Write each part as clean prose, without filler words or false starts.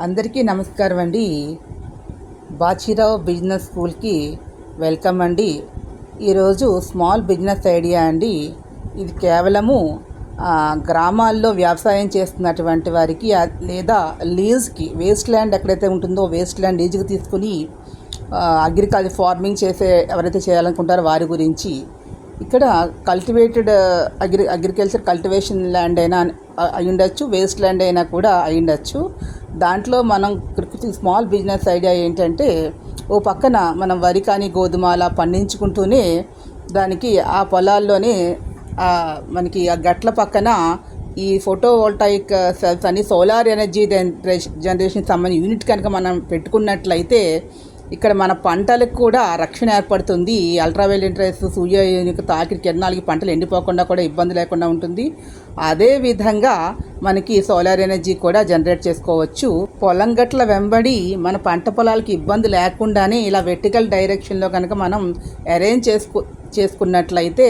అందరికీ నమస్కారం అండి. బాచిరావు బిజినెస్ స్కూల్కి వెల్కమ్ అండి. ఈరోజు స్మాల్ బిజినెస్ ఐడియా అండి. ఇది కేవలము గ్రామాల్లో వ్యవసాయం చేస్తున్నటువంటి వారికి లేదా లీజ్కి వేస్ట్ ల్యాండ్ ఎక్కడైతే ఉంటుందో వేస్ట్ ల్యాండ్ లీజ్కి తీసుకుని అగ్రికల్చర్ ఫార్మింగ్ ఎవరైతే చేయాలనుకుంటారో వారి గురించి. ఇక్కడ కల్టివేటెడ్ అగ్రికల్చర్ కల్టివేషన్ ల్యాండ్ అయినా అయి ఉండొచ్చు, వేస్ట్ ల్యాండ్ అయినా కూడా అయి ఉండొచ్చు. దాంట్లో మనం స్మాల్ బిజినెస్ ఐడియా ఏంటంటే, ఓ పక్కన మనం వరి కానీ గోధుమ అలా పండించుకుంటూనే దానికి ఆ పొలాల్లోనే మనకి ఆ గట్ల పక్కన ఈ ఫోటోవోల్టాయిక్ సెల్స్ అని సోలార్ ఎనర్జీ జనరేషన్ సంబంధించిన యూనిట్ కనుక మనం పెట్టుకున్నట్లయితే ఇక్కడ మన పంటలకు కూడా రక్షణ ఏర్పడుతుంది. అల్ట్రావైలెట్ రేస్ సూర్య తాకిడి కిరణాలకి పంటలు ఎండిపోకుండా కూడా ఇబ్బంది లేకుండా ఉంటుంది. అదేవిధంగా మనకి సోలార్ ఎనర్జీ కూడా జనరేట్ చేసుకోవచ్చు. పొలం గట్ల వెంబడి మన పంట పొలాలకి ఇబ్బంది లేకుండానే ఇలా వెర్టికల్ డైరెక్షన్లో కనుక మనం అరేంజ్ చేసుకున్నట్లయితే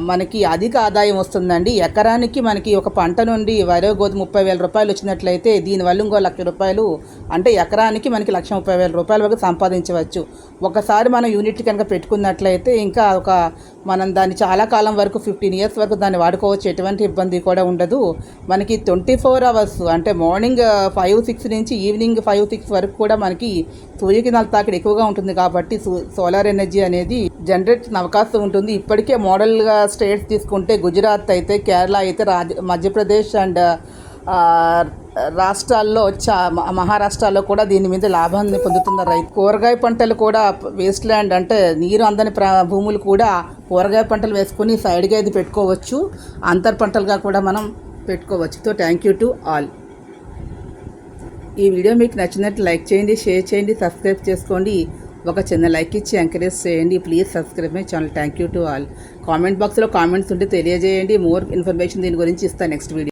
మనకి అధిక ఆదాయం వస్తుందండి. ఎకరానికి మనకి ఒక పంట నుండి వరి గోధుమ 30,000 రూపాయలు వచ్చినట్లయితే దీనివల్ల ఇంకో 1,00,000 రూపాయలు, అంటే ఎకరానికి మనకి 1,30,000 రూపాయల వరకు సంపాదించవచ్చు. ఒకసారి మనం యూనిట్ కనుక పెట్టుకున్నట్లయితే ఇంకా మనం దాన్ని చాలా కాలం వరకు 15 years వరకు దాన్ని వాడుకోవచ్చు. ఎటువంటి ఇబ్బంది కూడా ఉండదు. మనకి 24 hours అంటే మార్నింగ్ 5-6 నుంచి ఈవినింగ్ 5-6 వరకు కూడా మనకి సూర్యకిరణాల తాకిడి ఎక్కువగా ఉంటుంది కాబట్టి సోలార్ ఎనర్జీ అనేది జనరేట్ అవకాశం ఉంటుంది. ఇప్పటికే మోడల్గా స్టేట్స్ తీసుకుంటే గుజరాత్ అయితే, కేరళ అయితే, మధ్యప్రదేశ్ అండ్ రాష్ట్రాల్లో మహారాష్ట్రలో కూడా దీని మీద లాభాన్ని పొందుతున్న రైతు. కూరగాయ పంటలు కూడా వేస్ట్ ల్యాండ్ అంటే నీరు అందని భూములు కూడా కూరగాయ పంటలు వేసుకుని సైడ్గా ఇది పెట్టుకోవచ్చు. అంతర్ పంటలుగా కూడా మనం పెట్టుకోవచ్చు. So thank you to all. ఈ వీడియో మీకు నచ్చినట్టు లైక్ చేయండి, షేర్ చేయండి, సబ్స్క్రైబ్ చేసుకోండి. ఒక చిన్న లైక్ ఇచ్చి ఎంకరేజ్ చేయండి. Please subscribe my channel. Thank you to all. Comment బాక్స్లో కామెంట్స్ ఉంటే తెలియజేయండి. మోర్ ఇన్ఫర్మేషన్ దీని గురించి ఇస్తాను నెక్స్ట్ వీడియో.